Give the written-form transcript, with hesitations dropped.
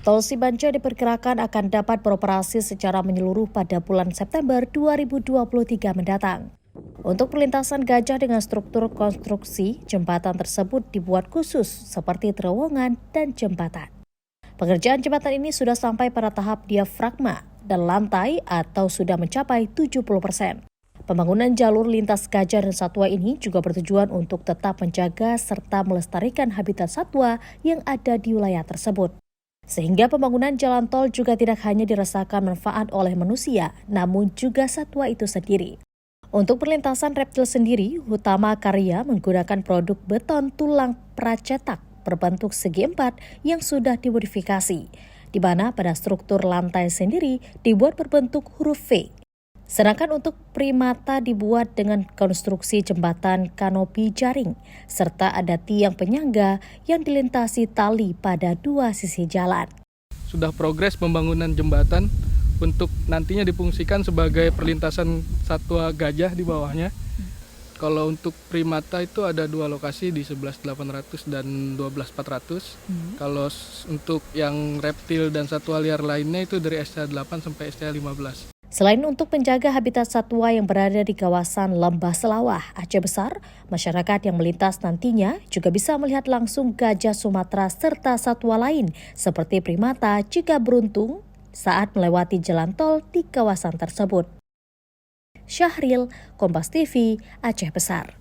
Tol Cibanca diperkirakan akan dapat beroperasi secara menyeluruh pada bulan September 2023 mendatang. Untuk perlintasan gajah dengan struktur konstruksi, jembatan tersebut dibuat khusus seperti terowongan dan jembatan. Pengerjaan jembatan ini sudah sampai pada tahap diafragma dan lantai atau sudah mencapai 70%. Pembangunan jalur lintas gajah dan satwa ini juga bertujuan untuk tetap menjaga serta melestarikan habitat satwa yang ada di wilayah tersebut. Sehingga pembangunan jalan tol juga tidak hanya dirasakan manfaat oleh manusia, namun juga satwa itu sendiri. Untuk perlintasan reptil sendiri, Utama Karya menggunakan produk beton tulang pracetak berbentuk segi empat yang sudah dimodifikasi, di mana pada struktur lantai sendiri dibuat berbentuk huruf V. Sedangkan untuk primata dibuat dengan konstruksi jembatan kanopi jaring, serta ada tiang penyangga yang dilintasi tali pada dua sisi jalan. Sudah progres pembangunan jembatan untuk nantinya difungsikan sebagai perlintasan satwa gajah di bawahnya. Kalau untuk primata itu ada dua lokasi di 11.800 dan 12.400. Kalau untuk yang reptil dan satwa liar lainnya itu dari SCA 8 sampai SCA 15. Selain untuk menjaga habitat satwa yang berada di kawasan Lembah Selawah, Aceh Besar, masyarakat yang melintas nantinya juga bisa melihat langsung gajah Sumatera serta satwa lain seperti primata jika beruntung saat melewati jalan tol di kawasan tersebut. Syahril, Kompas TV, Aceh Besar.